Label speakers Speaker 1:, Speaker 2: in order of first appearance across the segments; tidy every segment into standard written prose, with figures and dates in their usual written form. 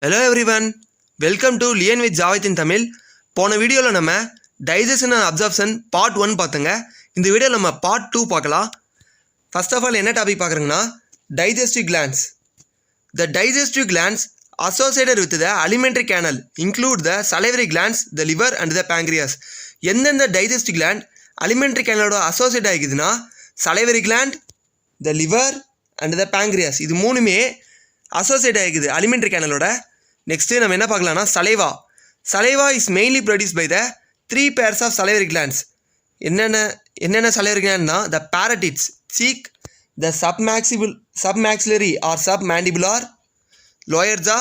Speaker 1: Hello everyone, welcome to Lian with Javith in Tamil. போன வீடியோவில் நம்ம டைஜஷன் அண்ட் அப்சார்ப்ஷன் பார்ட் 1 பார்த்தோங்க. இந்த வீடியோவில் நம்ம பார்ட் 2 பார்க்கலாம். ஃபர்ஸ்ட் ஆஃப் ஆல் என்ன topic பார்க்குறோங்கன்னா digestive glands. The digestive glands associated with the alimentary canal include the salivary glands, the liver and the pancreas. எந்தெந்த digestive gland alimentary canal associate ஆகிக்குதுன்னா salivary gland, the liver and the pancreas. இது மூணுமே associate ஆகிக்குது alimentary canal. Next நம்ம என்ன பார்க்கலாம்னா saliva is mainly produce by the 3 pairs of salivary glands. என்னென்ன salivary glandனா the paratids, cheek, the submaxillary or submandibular, lower jaw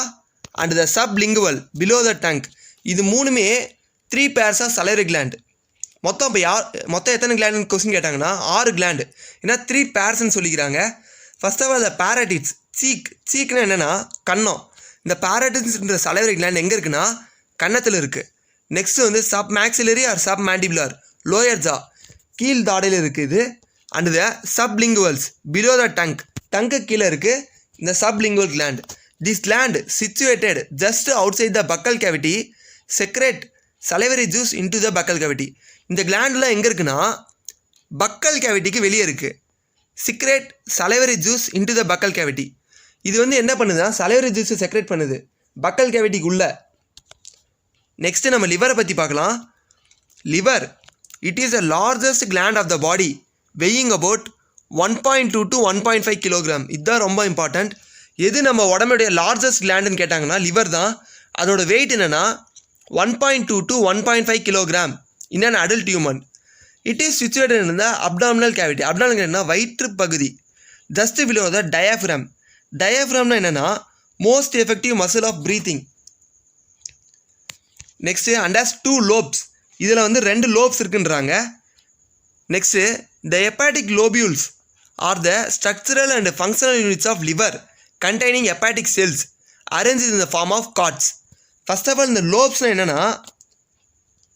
Speaker 1: and the sublingual below the tongue. இது மூணுமே 3 pairs ஆஃப் salivary gland. மொத்தம் எத்தனை கிளாண்டுன்னு question கேட்டாங்கன்னா 6 gland. ஏன்னா 3 பேர்ஸ்ன்னு சொல்லிக்கிறாங்க. First of all the paratids, சீக்னா என்னென்னா கன்னம். இந்த paratidsன்ற salivary gland எங்கே இருக்குன்னா கன்னத்தில் இருக்குது. நெக்ஸ்ட்டு வந்து submaxillary or submandibular, lower jaw கீழ் தாடையில் இருக்குது. And the sublinguals below the tongue, டங்கு கீழே இருக்குது இந்த sublingual gland. This gland situated just outside the buccal cavity secrete salivary juice into the buccal cavity. இந்த கிளாண்டில் எங்கே இருக்குன்னா பக்கல் கேவிட்டிக்கு வெளியே இருக்குது. secrete salivary juice into the buccal cavity. இது வந்து என்ன பண்ணுதுன்னா salivary juice செக்ரேட் பண்ணுது பக்கல் கேவிட்டிக்கு உள்ள. நெக்ஸ்ட்டு நம்ம லிவரை பற்றி பார்க்கலாம். Liver it is the largest gland of the body, weighing about 1.2 to 1.5 kilogram. இதுதான் ரொம்ப இம்பார்ட்டண்ட். எது நம்ம உடம்புடைய லார்ஜஸ்ட் கிளாண்டுன்னு கேட்டாங்கன்னா லிவர் தான். அதோட வெயிட் என்னென்னா 1.2 to 1.5 kilogram in an adult human. It is situated in the abdominal cavity. Abdominal கேவிட்டினா வயிற்று பகுதி, ஜஸ்ட் பிலோ த டயாஃப்ரம். டயாஃப்ரம்னா என்னென்னா most effective muscle of breathing. Next and has 2 lobes. இதில் வந்து 2 lobes இருக்குன்றாங்க. Next the hepatic lobules are the structural and functional units of liver containing hepatic cells arrange in the form of cords. First of all இந்த லோப்ஸ்னால் என்னென்னா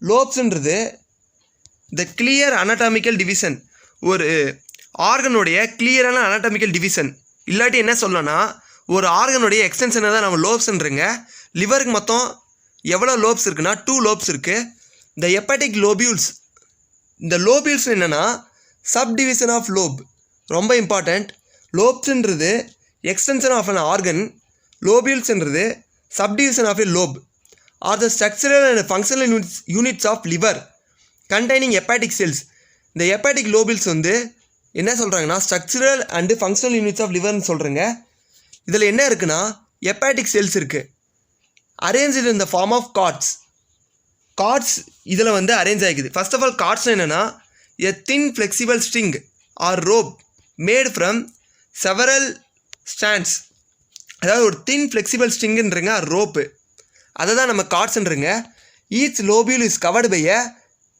Speaker 1: லோப்ஸுன்றது த clear anatomical division, ஒரு ஆர்கனுடைய கிளியரான anatomical division. இல்லாட்டி என்ன சொல்லணும்னா ஒரு ஆர்கனுடைய எக்ஸ்டென்ஷனை தான் நம்ம லோப்ஸ்ன்றங்க. லிவருக்கு மொத்தம் எவ்வளோ லோப்ஸ் இருக்குன்னா 2 lobes இருக்குது. இந்த ஹெப்பாட்டிக் லோபியூல்ஸ், இந்த லோபியூல்ஸ் என்னென்னா சப்டிவிஷன் ஆஃப் லோப், ரொம்ப இம்பார்ட்டண்ட். லோப்ஸ்ன்றது எக்ஸ்டென்ஷன் ஆஃப் அன் ஆர்கன், லோபியூல்ஸ்ன்றது subdivision of a lobe are the structural and functional units of liver containing hepatic cells. இந்த ஹெப்பாட்டிக் லோபியூல்ஸ் வந்து என்ன சொல்கிறாங்கன்னா structural and functional units of லிவர்னு சொல்கிறேங்க. இதில் என்ன இருக்குன்னா ஹெப்பாட்டிக் செல்ஸ் இருக்குது, arrange in the form of cords இதில் வந்து அரேஞ்ச் ஆகிக்குது. ஃபர்ஸ்ட் ஆஃப் ஆல் கார்ட்ஸ் என்னென்னா எ தின் flexible string or rope made from several strands. அதாவது ஒரு தின் ஃப்ளெக்சிபிள் ஸ்ட்ரிங்குன்றங்க ரோப்பு, அதை தான் நம்ம கார்ட்ஸ்ன்றங்க. Each lobule is covered by a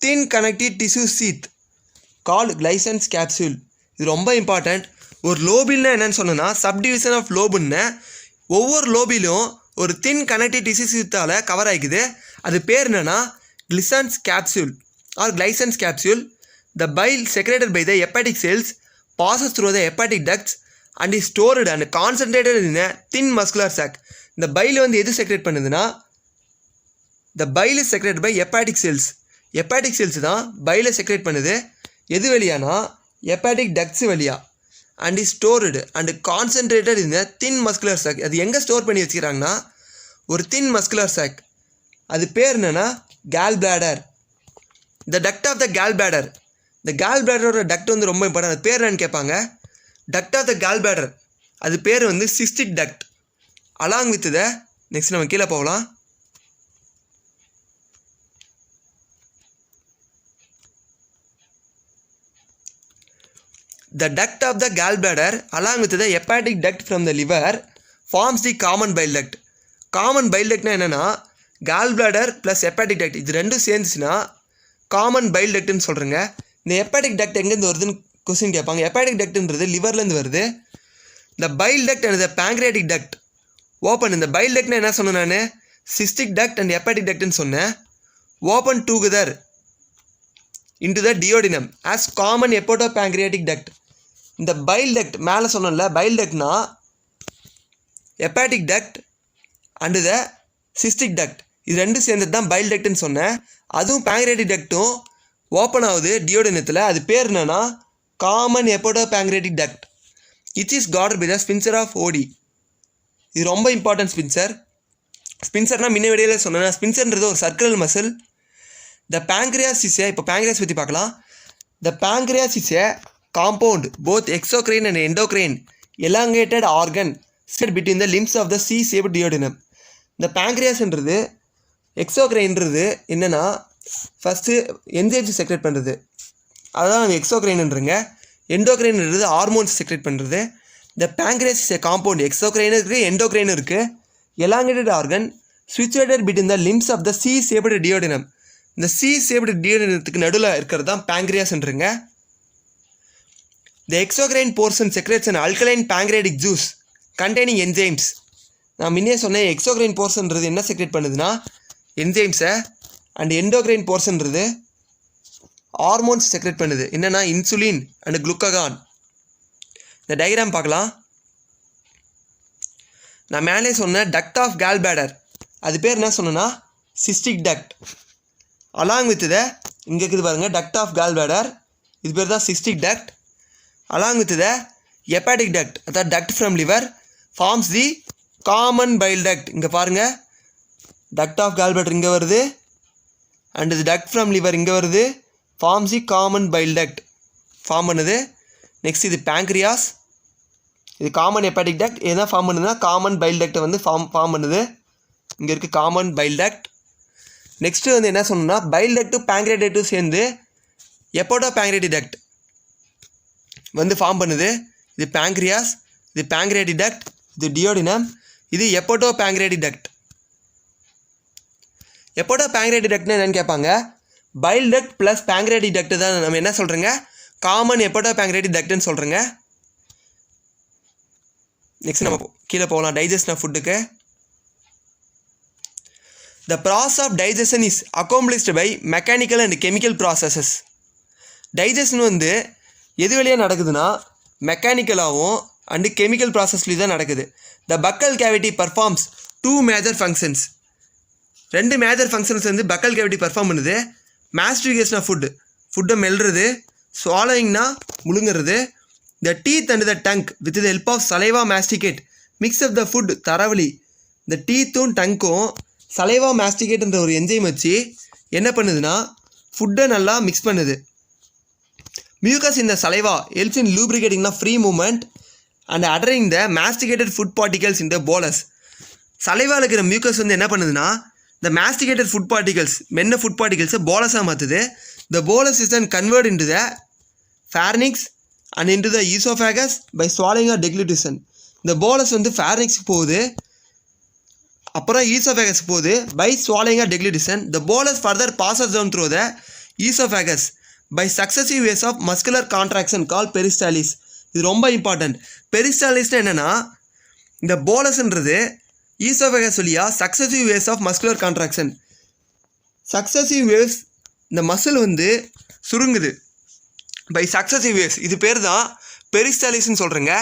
Speaker 1: thin connective tissue sheath called Glisson's capsule. இது ரொம்ப இம்பார்ட்டண்ட். ஒரு லோபில்னா என்னென்னு சொன்னோன்னா சப்டிவிஷன் ஆஃப் லோபுன்னு ஒவ்வொரு லோபிலும் ஒரு தின் கனெக்டிவ் டிஷ்யூ சீத்தால் கவர் ஆகிக்குது. அது பேர் என்னென்னா Glisson's capsule or Glisson's capsule. The bile secreted by the hepatic cells passes through the hepatic ducts and is stored and concentrated in a thin muscular sac. இந்த bile வந்து எது secrete பண்ணுதுன்னா the bile is secreted by hepatic cells. Hepatic cells தான் பைலை secrete பண்ணுது. எது வழியானா hepatic ducts வழியா. And is stored and concentrated in a thin muscular chalk. அது எங்கே ஸ்டோர் பண்ணி வச்சுக்கிறாங்கன்னா ஒரு தின் மஸ்குலர் சாக். அது பேர் என்னென்னா gall bladder. The duct of the gall bladder. இந்த கேல் பிளாடரோட டக்ட் வந்து ரொம்ப இம்பார்ட்டன்ட். அது பேர் என்னன்னு கேட்பாங்க. Duct of the gall bladder அது பேர் வந்து cystic duct. Along with the next நம்ம கீழே போகலாம். The duct of the gallbladder along with the hepatic duct from the liver forms the common bile duct. Common bile ductனா என்னென்னா gallbladder plus hepatic duct இது ரெண்டும் சேர்ந்துச்சுன்னா common file டக்ட்னு சொல்கிறேங்க. இந்த hepatic duct எங்கேருந்து வருதுன்னு கொஸ்டின் கேட்பாங்க. ஹெப்பாட்டிக் டக்ட்ன்றது லிவர்லேருந்து வருது. இந்த bile duct and the pancreatic duct open. இந்த பைல் டக்ட்னா என்ன சொன்னேன் நான் சிஸ்டிக் டக்ட் அண்ட் ஹெப்பாட்டிக் டக்ட்னு சொன்னேன். Open together into the duodenum as common hepatopancreatic duct. இந்த பைல் டக்ட் மேலே சொன்னோம்ல, பைல் டக்ட்னா hepatic duct and the cystic duct. இது ரெண்டும் சேர்ந்தது தான் பைல் டக்ட்னு சொன்னேன். அதுவும் பேங்க்ரியாட்டிக் டக்ட்டும் ஓப்பன் ஆகுது டியோடினத்தில். அது பேர் என்னன்னா common hepatopancreatic duct which is guarded by the sphincter of Oddi. இது ரொம்ப இம்பார்ட்டன்ட் ஸ்பின்சர். ஸ்பின்சர்னால் முன்ன வீடியோவில் சொன்னேன். ஸ்பின்சர்ன்றது ஒரு circular muscle. The pancreas is இப்போ பேங்க்ரியாஸ் பற்றி பார்க்கலாம். The pancreas is a compound both exocrine and endocrine elongated organ set between the limbs of the C-shaped duodenum. இந்த பேங்க்ரியாஸ்ன்றது எக்ஸோக்ரைன்றது என்னென்னா ஃபஸ்ட்டு என்சைம்ஸ் செக்ரேட் பண்ணுறது, அதுதான் நம்ம எக்ஸோக்ரைன்ன்றங்க. எண்டோக்ரைன்ன்றது ஹார்மோன்ஸ் செக்ரேட் பண்ணுறது. இந்த pancreas is a compound, exocrine இருக்குது, எண்டோக்ரைன் இருக்குது. elongated organ situated between the limbs of the C-shaped duodenum. இந்த C-shaped duodenumத்துக்கு நடுவில் இருக்கிறது தான் பேங்க்ரியாஸ்ன்றங்க. The exocrine portion secretes an alkaline pancreatic juice containing enzymes. நான் முன்னே சொன்னேன் எக்ஸோக்ரைன் போர்ஷன்றது என்ன செக்ரேட் பண்ணுதுன்னா என்சைம்ஸை, அண்ட் எண்டோக்ரைன் போர்ஷன்றது ஹார்மோன்ஸ் செக்ரேட் பண்ணுது. என்னென்னா இன்சுலின் அண்ட் குளுக்ககான். இந்த டயக்ராம் பார்க்கலாம். நான் மேலே சொன்ன டக்ட் ஆஃப் கால்பேடர், அது பேர் என்ன சொன்னேன்னா சிஸ்டிக் டக்ட். அலாங் வித் த இங்கே இருக்குது பாருங்கள் டக்ட் ஆஃப் கால்பேடர், இது பேர் தான் cystic duct. Along with the hepatic duct, that duct from liver forms the common bile duct. இங்கே பாருங்கள் duct of gallbladder இங்கே வருது, and the duct from liver இங்கே வருது, forms the common bile duct form பண்ணுது. நெக்ஸ்ட் இது pancreas, இது common hepatic duct. எதனா ஃபார்ம் பண்ணுதுன்னா common bile duct வந்து ஃபார்ம் பண்ணுது. இங்கே இருக்குது common bile duct. நெக்ஸ்ட்டு வந்து என்ன சொன்னோம்னா bile duct pancreatic சேர்ந்து ஹெப்படோ pancreatic duct வந்து ஃபார்ம் பண்ணுது. இது பேங்க்ரியாஸ், இது பேங்க்ரியாட்டிக் டக்ட், இது டியோடினம், இது ஹெப்படோ பேங்க்ரியாட்டிக் டக்ட். ஹெப்படோ பேங்க்ரியாட்டிக் டக்ட்னு என்னென்னு கேட்பாங்க. File duct plus pancreatic duct தான் நம்ம என்ன சொல்கிறேங்க காமன் ஹெப்படோ பேங்க்ரியாட்டிக் டக்ட்னு சொல்கிறேங்க. நெக்ஸ்ட் நம்ம கீழே போகலாம் டைஜஷன் ஆஃப் ஃபுட்டுக்கு. The process of digestion is accomplished by mechanical and chemical processes. Digestion வந்து எது வழியாக நடக்குதுன்னா மெக்கானிக்கலாகவும் அண்டு கெமிக்கல் ப்ராசஸ்லேயும் தான் நடக்குது. The buccal cavity performs 2 major functions. 2 major functions வந்து பக்கல் கேவிட்டி பர்ஃபார்ம் பண்ணுது. மாஸ்டிகேஷன் ஆஃப் ஃபுட்டை மெல்றது, ஸ்வாலோயிங்னா முழுங்கிறது. The teeth and the tongue with the help of saliva masticate mix up the food thoroughly. இந்த டீத்தும் டங்க்கும் சலைவா மாஸ்டிகேட்ன்ற ஒரு என்ஜைம் வச்சு என்ன பண்ணுதுன்னா ஃபுட்டை நல்லா மிக்ஸ் பண்ணுது. Mucus in the saliva helps in lubricating the free movement and adhering the masticated food particles in the bolus. சலைவாவில் இருக்கிற மியூக்கஸ் வந்து என்ன பண்ணுதுன்னா the masticated food particles மென்ன ஃபுட் பார்ட்டிகல்ஸை போலஸாக மாற்றுது. The bolus is then converted into the pharynx and into the esophagus by swallowing or deglutition. இந்த bolus வந்து pharynxக்கு போகுது, அப்புறம் esophagus போகுது by swallowing or deglutition. The bolus further passes down through the esophagus by successive waves of muscular contraction called peristalsis. இது ரொம்ப important. பெரிஸ்டாலிஸ்னா என்னென்னா இந்த போலஸ்ன்றது ஈசோஃபேகஸ் வழியாக successive waves of muscular contraction. Successive waves இந்த மசில் வந்து சுருங்குது பை சக்ஸசிவ் வேவ்ஸ். இது பேர் தான் பெரிஸ்டாலிஸ்ன்னு சொல்கிறேங்க.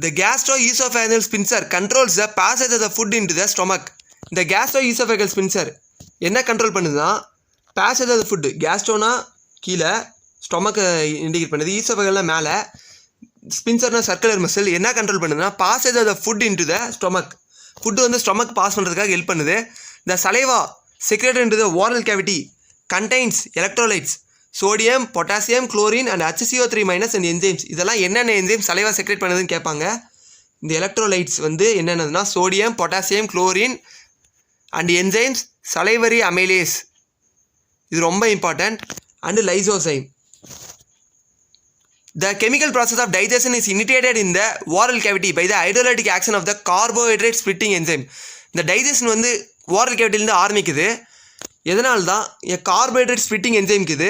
Speaker 1: The gastro oesophageal sphincter controls the passage of the food into the stomach. இந்த கேஸ்ட்ரோ ஈசோஃபேகல் ஸ்பின்சர் என்ன கண்ட்ரோல் பண்ணுதுன்னா பேசேஜ் ஆஃப் ஃபுட்டு. கேஸ்ட்ரோனா கீழே, ஸ்டொமக்கை இண்டிகேட் பண்ணுது, ஈசோஃபேகல்னா மேலே, ஸ்பின்சர்னா சர்க்குலர் மசில் என்ன கண்ட்ரோல் பண்ணுதுன்னா passage of the food into the stomach. Food வந்து ஸ்டொமக் பாஸ் பண்ணுறதுக்காக ஹெல்ப் பண்ணுது. The saliva secreted into the oral cavity contains electrolytes sodium, potassium, chlorine and HCO3- and enzymes. இதெல்லாம் என்னென்ன என்ஜைம் சலைவா செக்ரேட் பண்ணுதுன்னு கேட்பாங்க. இந்த electrolytes வந்து என்னென்னதுன்னா sodium, potassium, chlorine and enzymes salivary amylase, இது ரொம்ப important, and lysozyme. The chemical process of digestion is initiated in the oral cavity by the hydrolytic action of the carbohydrate splitting enzyme. இந்த digestion வந்து oral கேவிட்டிலேருந்து ஆரம்பிக்குது. எதனால தான் carbohydrate splitting என்ஜைம்க்கு இது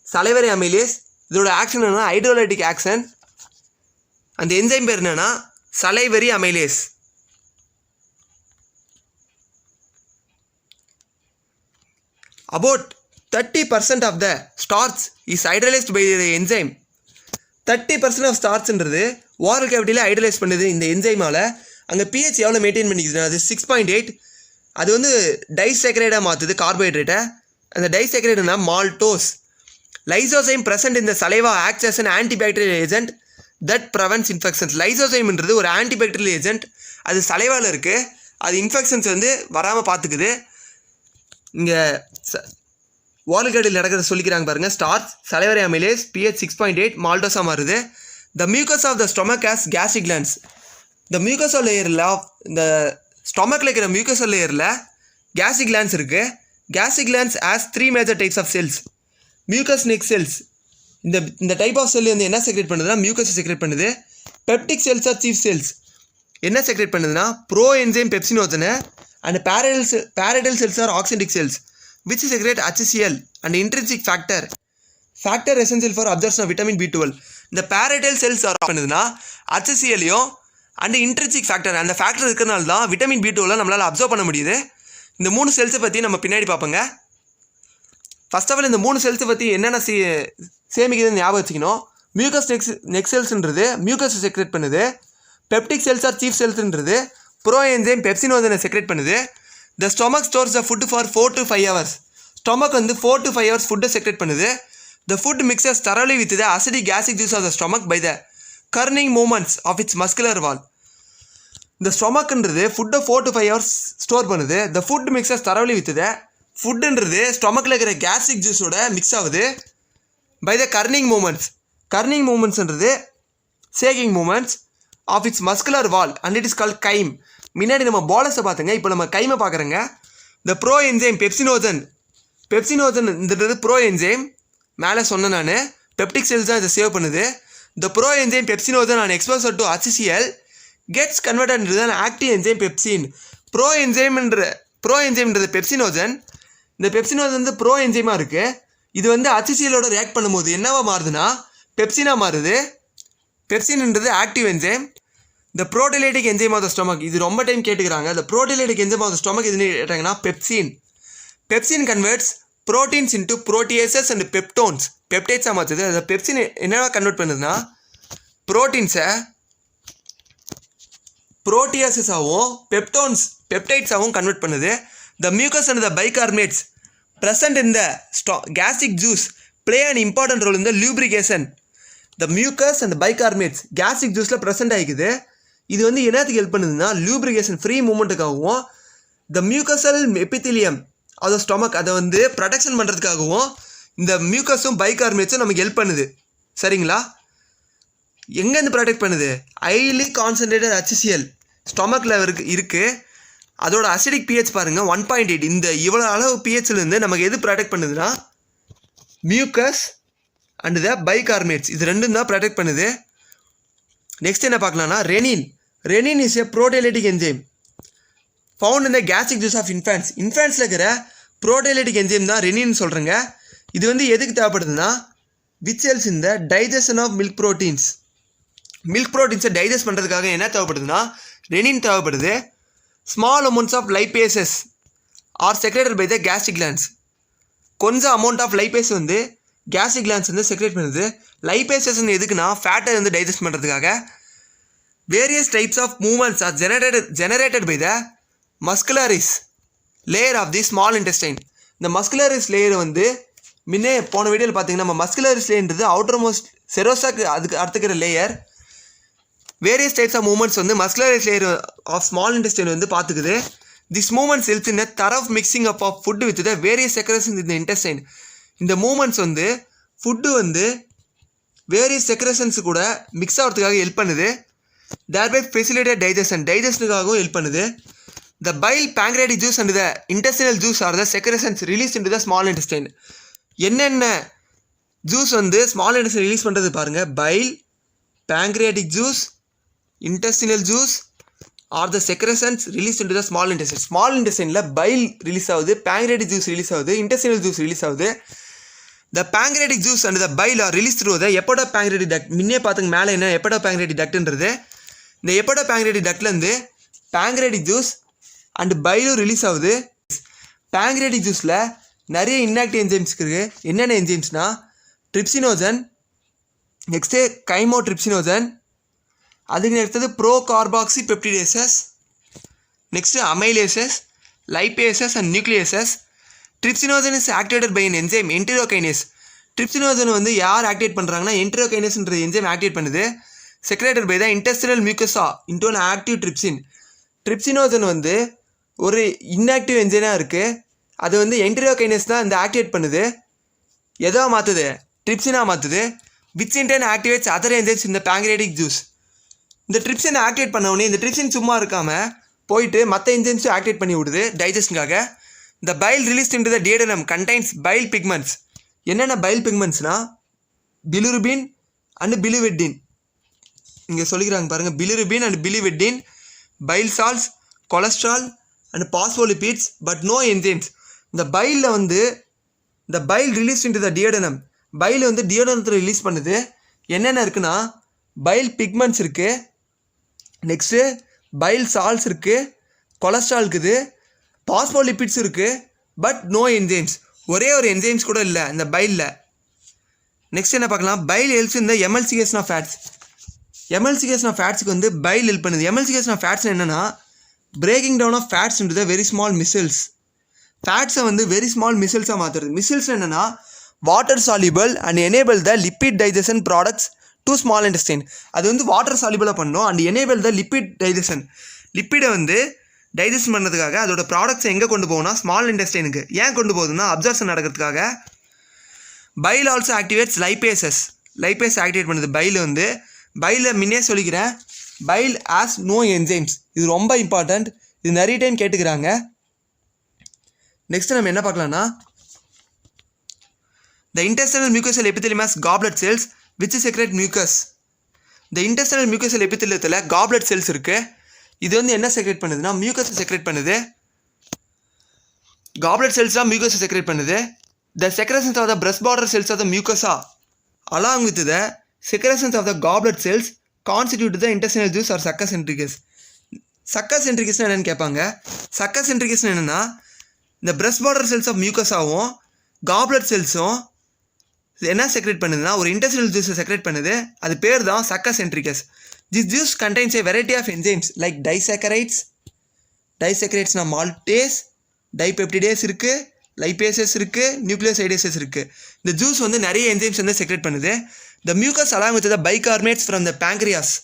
Speaker 1: salivary amylase. இதோட action என்னன்னா ஹைட்ரோலைட்டிக் ஆக்ஷன். அந்த enzyme பேர் என்னன்னா salivary amylase. About 30% of the starch is hydrolyzed by the enzyme. 30% of starchன்றது ஓரல் கேவிட்டியில் ஹைட்ரலைஸ் பண்ணுது இந்த என்ஜைமால். அங்கே பிஹெச் எவ்வளோ மெயின்டைன் பண்ணிக்குதுன்னா அது 6.8. அது வந்து டைசெக்ரைடாக மாற்றுது கார்போஹைட்ரேட்டை. அந்த டைசெக்ரைடுனா maltose. Lysozyme present in the saliva acts as an antibacterial agent that prevents infections. லைசோசைம்ன்றது ஒரு ஆன்டிபாக்டீரியல் ஏஜென்ட். அது சலைவாவில் இருக்குது. அது இன்ஃபெக்ஷன்ஸ் வந்து வராமல் பார்த்துக்குது. இங்கே வால்கடியில் நடக்கிறத சொல்லிக்கிறாங்க பாருங்கள். ஸ்டார்ச், சலைவரி அமிலேஸ், pH 6.8, மால்டோஸாக மாறுது. The mucus of the stomach has gastric glands. இந்த மியூக்கசல் லேயரில் இந்த ஸ்டொமக்கில் இருக்கிற மியூக்கசல் லேயரில் கேஸ்ட்ரிக் கிளாண்ட்ஸ் இருக்குது. Gastric glands has 3 major types of cells. Mucus neck cells. இந்த டைப் ஆஃப் செல் வந்து என்ன செக்ரேட் பண்ணுதுன்னா மியூக்கஸ் செக்ரேட் பண்ணுது. Peptic cells or chief cells என்ன செக்ரேட் பண்ணுதுன்னா ப்ரோ என்சைம் பெப்சினோஜனை. And parietal cells or oxyntic cells which secrete HCl and intrinsic factor essential for absorption of vitamin B12. இந்த parietal cells R பண்ணுதுன்னா HClயும் and intrinsic factor அந்த factor இருக்கிறனால தான் vitamin B12 நம்மளால் observe பண்ண முடியுது. இந்த 3 செல்ஸை பற்றி நம்ம பின்னாடி பார்ப்போங்க. ஃபர்ஸ்ட் ஆஃப் ஆல் இந்த 3 செல்ஸை பற்றி என்னென்ன சேமிக்குதுன்னு ஞாபகம் வச்சுக்கணும். மியூக்கஸ் நெக் செல்ஸ்ன்றது மியூக்கஸ் செக்ரேட் பண்ணுது. பெப்டிக் செல்ஸ் ஆர் சீஃப் செல்ஸ்ன்றது ப்ரோ என்சைம் பெப்சினோஜனை செக்ரேட் பண்ணுது. The stomach stores the food for 4 to 5 hours. Stomach வந்து 4 to 5 hours ஃபுட்டை செக்ரேட் பண்ணுது. The food mixes thoroughly with the acidic gastric juice of the stomach by the curning movements of its muscular wall. இந்த ஸ்டொமக்ன்றது ஃபுட்டை 4 to 5 hours store பண்ணுது. The food mixes thoroughly with the ஃபுட்டுன்றது ஸ்டொமக்கில் இருக்கிற gastric ஜூஸோட mix ஆகுது. By the churning மூமெண்ட்ஸ்ன்றது shaking movements of its muscular wall and it is called chyme. முன்னாடி நம்ம பாலஸை பார்த்துங்க, இப்போ நம்ம கைமை பார்க்குறோங்க. இந்த ப்ரோ என்சைம் பெப்சினோஜன்ன்றது ப்ரோ என்சைம் மேலே சொன்னேன் நான். பெப்டிக் செல்ஸ் தான் இதை சேவ் பண்ணுது. The pro enzyme pepsinogen and exposure to HCl gets converted into active enzyme pepsin. Bro என்சைம்ன்றது pepsinogen. இந்த பெப்சினோஜன் வந்து ப்ரோ என்சைமாக இருக்குது. இது வந்து HClோட ரியாக்ட் பண்ணும்போது என்னவா மாறுதுன்னா பெப்சினாக மாறுது. பெப்சின்ன்றது active enzyme. The proteolytic enzyme of the stomach. இது ரொம்ப டைம் கேட்டுக்கிறாங்க. The proteolytic enzyme of the stomach இதுன்னு கேட்டாங்கன்னா pepsin converts proteins into proteoses and பெப்டைட்ஸாக மாற்றுது. அந்த பெப்சின் என்னவா கன்வெர்ட் பண்ணுதுன்னா ப்ரோட்டியேசஸாகவும் பெப்டைட்ஸாகவும் கன்வெர்ட் பண்ணுது. The mucus and the bicarbonates present in the gastric juice play an important role in the lubrication. The mucus and the bicarbonates gastric juiceல present ஆகிக்குது. இது வந்து என்னத்துக்கு ஹெல்ப் பண்ணுதுன்னா lubrication ஃப்ரீ மூமெண்ட்டுக்காகவும் the mucosal epithelium of the stomach அதை வந்து protection பண்ணுறதுக்காகவும் இந்த மியூக்கஸும் பைகார்பனேட்ஸும் நமக்கு ஹெல்ப் பண்ணுது. சரிங்களா? எங்கேருந்து ப்ரொடெக்ட் பண்ணுது? ஹைலி கான்சன்ட்ரேட்டட் HCl ஸ்டொமக்கில் இருக்குது. அதோட அசிடிக் pH பாருங்கள் 1.8. இந்த இவ்வளோ அளவு pHலேருந்து நமக்கு எது ப்ரொடெக்ட் பண்ணுதுன்னா மியூக்கஸ் அண்ட் த பைகார்பனேட்ஸ் இது ரெண்டும் தான் ப்ரொடெக்ட் பண்ணுது. நெக்ஸ்ட் என்ன பார்க்கலாம்னா rennin is a proteolytic enzyme found இந்த கேஸ்ட்ரிக் ஜூஸ் ஆஃப் இன்ஃபேன்ஸில் இருக்கிற ப்ரோடைலைட்டிக் என்சைம் தான் ரெனின்னு சொல்கிறேங்க. இது வந்து எதுக்கு தேவைப்படுதுன்னா விச் ஹெல்ப்ஸ் இந்த டைஜஷன் ஆஃப் மில்க் ப்ரோட்டீன்ஸை டைஜஸ்ட் பண்ணுறதுக்காக என்ன தேவைப்படுதுன்னா ரெனின் தேவைப்படுது. Small amounts of lipases are secreted by the gastric glands. கொஞ்சம் அமௌண்ட் ஆஃப் லைபேஸ் வந்து கேஸ்ட்ரிக் கிளாண்ட்ஸ் வந்து செக்ரேட் பண்ணுது. லைபேசஸ் எதுக்குன்னா ஃபேட்டை வந்து டைஜஸ்ட் பண்ணுறதுக்காக. Various types of movements R generated by the muscularis layer of the small intestine. இந்த muscularis layer வந்து முன்னே போன வீடியோவில் பார்த்தீங்கன்னா நம்ம மஸ்குலரிஸ் லேயர்ன்றது அவுட்டர் மோஸ்ட் செரோசாக்கு அதுக்கு அடுத்துக்கிற layer. Various types of movements வந்து muscularis layer of small intestine வந்து பார்த்துக்குது. This movements helps in thorough mixing up of food with the various secretions இந்த இன்டெஸ்டைன். இந்த மூமெண்ட்ஸ் வந்து ஃபுட்டு வந்து வேரியஸ் செக்ரேஷன்ஸ் கூட மிக்ஸ் ஆகிறதுக்காக ஹெல்ப் பண்ணுது. தேர்பை ஃபெசிலிட்டேட் டைஜஷனுக்காகவும் ஹெல்ப் பண்ணுது. The bile pancreatic juice and the intestinal juice are the secretions released into the small intestine. என்னென்ன ஜூஸ் வந்து ஸ்மால் இன்டெஸ்டைன் ரிலீஸ் பண்ணுறது பாருங்கள். File, pancreatic juice, intestinal juice are the secretions released into the small intestine. Small இன்டெஸ்டைனில் bile release ஆகுது, pancreatic juice release ஆகுது, intestinal juice release ஆகுது. The pancreatic juice and the bile are released through the epidopancreatic duct. முன்னே பார்த்துங்க மேலே என்ன epidopancreatic ductன்றது. இந்த epidopancreatic ductலேருந்து pancreatic juice அண்ட் பைலும் ரிலீஸ் ஆகுது. pancreatic juiceல நிறைய இன்ஆக்டிவ் என்சைம்ஸ் இருக்குது. என்னென்ன என்சைம்ஸ்னால் ட்ரிப்சினோஜன், நெக்ஸ்ட்டு கைமோட்ரிப்சினோஜன், அதுக்கு அடுத்தது pro carboxypeptidases, next amylases, lipases and nucleases. Trypsinogen is activated by an enzyme enterokinase. Trypsinogen வந்து யார் ஆக்டிவேட் பண்ணுறாங்கன்னா என்டெரோகைனேஸ்ன்ற என்சைம் ஆக்டிவேட் பண்ணுது. Secreted by the intestinal mucosa into an active trypsin. Trypsinogen வந்து ஒரு inactive என்சைமாக இருக்குது. அது வந்து என்டெரோகைனேஸ் தான் இந்த ஆக்டிவேட் பண்ணுது. எதோ மாற்றுது, ட்ரிப்சினாக மாற்றுது. Which in turn activates other enzymes இந்த pancreatic juice. இந்த ட்ரிப்சினை ஆக்டிவேட் பண்ண உடனே இந்த ட்ரிப்சின் சும்மா இருக்காமல் போயிட்டு மற்ற என்சைம்ஸும் ஆக்டிவேட் பண்ணி விடுது டைஜஷனுக்காக. The bile released into the duodenum contains bile pigments. என்னென்ன பைல் பிக்மெண்ட்ஸ்னால் பிலிருபின் அண்ட் பிலிவெட்டின். இங்கே சொல்லிக்கிறாங்க பாருங்கள், bilirubin and biliverdin, bile salts, cholesterol and phospholipids but no enzymes. இந்த பைலில் வந்து இந்த bile release into the duodenum, bile வந்து டியோடனத்தில் ரிலீஸ் பண்ணுது. என்னென்ன இருக்குன்னா பைல் பிக்மெண்ட்ஸ் இருக்குது, நெக்ஸ்ட்டு பைல் சால்ட்ஸ் இருக்குது, கொலஸ்ட்ரால் இருக்குது, பாஸ்போலிபிட்ஸ் இருக்குது, பட் நோ என்சைம்ஸ். ஒரே ஒரு என்சைம்ஸ் கூட இல்லை இந்த பைலில். நெக்ஸ்ட் என்ன பார்க்கலாம், பைல் ஹெல்ப்ஸ் இந்த emulsification of fats. Emulsification of ஃபேட்ஸுக்கு வந்து பைல் ஹெல்ப் பண்ணுது. எமல்சிகேஷன் ஆஃப் ஃபேட்ஸ் என்னென்னா breaking down of fats into the very small micelles. ஃபேட்ஸை வந்து வெரி ஸ்மால் மிசில்ஸாக மாற்றுறது. மிசில்ஸ் என்னென்னா water soluble and enable the lipid digestion products to small intestine. அது வந்து வாட்டர் சால்யூபிளாக பண்ணணும் and enable the lipid digestion. லிப்பிடை வந்து டைஜஸ்ட் பண்ணுறதுக்காக அதோட ப்ராடக்ட்ஸை எங்கே கொண்டு போகும்னா ஸ்மால் இன்டெஸ்டைனுக்கு. ஏன் கொண்டு போகுதுன்னா அப்சார்ப்ஷன் நடக்கிறதுக்காக. Bile also activates lipases. Lipase activate பண்ணுது பைல் வந்து. பைலில் முன்னே சொல்லிக்கிறேன், பைல் ஆஸ் நோ என்சைம்ஸ். இது ரொம்ப இம்பார்ட்டண்ட், இது நிறைய டைம் கேட்டுக்கிறாங்க. நெக்ஸ்ட் நம்ம என்ன பார்க்கலாம்னா the intestinal mucosal epithelium has goblet cells which secrete mucus. the intestinal mucosal epitheliumத்தில் goblet cells இருக்குது. இது வந்து என்ன செக்ரேட் பண்ணுதுன்னா மியூக்கஸை செக்ரேட் பண்ணுது. goblet cells தான் மியூக்கஸை செக்ரேட் பண்ணுது. the secretions of the breast border cells of the mucosa along with the secretions of the goblet cells constitute the intestinal juice or succus centricus. succus centricus என்னன்னு கேட்பாங்க. succus centricus என்னென்னா இந்த breast border cells of mucosaவும் goblet cellஸும் என்ன secrete பண்ணுதுன்னா ஒரு intestinal ஜூஸை secrete பண்ணுது. அது பேர் தான் succus entericus. This juice contains a variety of enzymes like disaccharides. டைசேக்கரைட்ஸ்னா மால்டேஸ், டைபெப்டிடேஸ் இருக்குது, லைபேசஸ் இருக்குது, நியூக்ளியோசைடேசஸ் இருக்குது. இந்த ஜூஸ் வந்து நிறைய என்சைம்ஸ் வந்து செக்ரேட் பண்ணுது. The mucus along with the bicarbonates from the pancreas.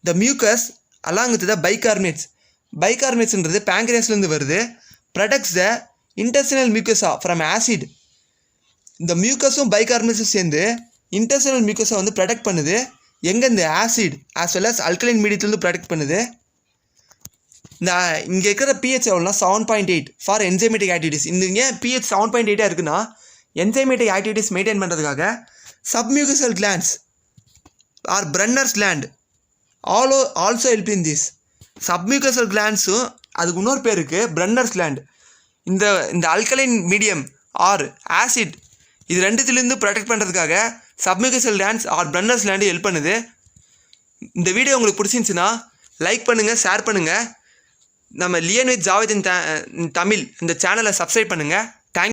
Speaker 1: The mucus along with the bicarbonates. பைகார்பனேட்ஸ்ன்றது பேங்க்ரியாஸ்லேருந்து வருது. Protects the intestinal mucosa from acid. இந்த மியூக்கஸும் பைகார்பனேட்ஸும் சேர்ந்து இன்டெஸ்டினல் மியூக்கஸை வந்து ப்ரொடெக்ட் பண்ணுது. எங்கே இந்த acid as well as alkaline மீடியத்துலேருந்து ப்ரொடெக்ட் பண்ணுது. இந்த இங்கே இருக்கிற பிஹெச் எவ்வளோனா 7.8 ஃபார் என்சைமேட்டிக் ஆக்டிவிட்டிஸ். இந்த இங்கே பிஹெச் 7.8 இருக்குன்னா என்சைமேட்டிக் ஆக்டிவிட்டிஸ் மெயின்டைன் பண்ணுறதுக்காக submucosal glands or Brunner's gland also help in this. Submucosal கிளாண்ட்ஸும் அதுக்கு இன்னொரு பேர் இருக்குது, பிரன்னர்ஸ் கிளாண்ட். இந்த அல்கலைன் மீடியம் ஆர் ஆசிட் இது ரெண்டுத்துலேருந்து ப்ரொடெக்ட் பண்ணுறதுக்காக submucosal glands or Brunner's gland help பண்ணுது. இந்த வீடியோ உங்களுக்கு பிடிச்சிருந்துச்சுன்னா லைக் பண்ணுங்கள், ஷேர் பண்ணுங்கள். நம்ம லியன் வித் ஜாவேத்தின் தமிழ் இந்த சேனலை சப்ஸ்கிரைப் பண்ணுங்கள்.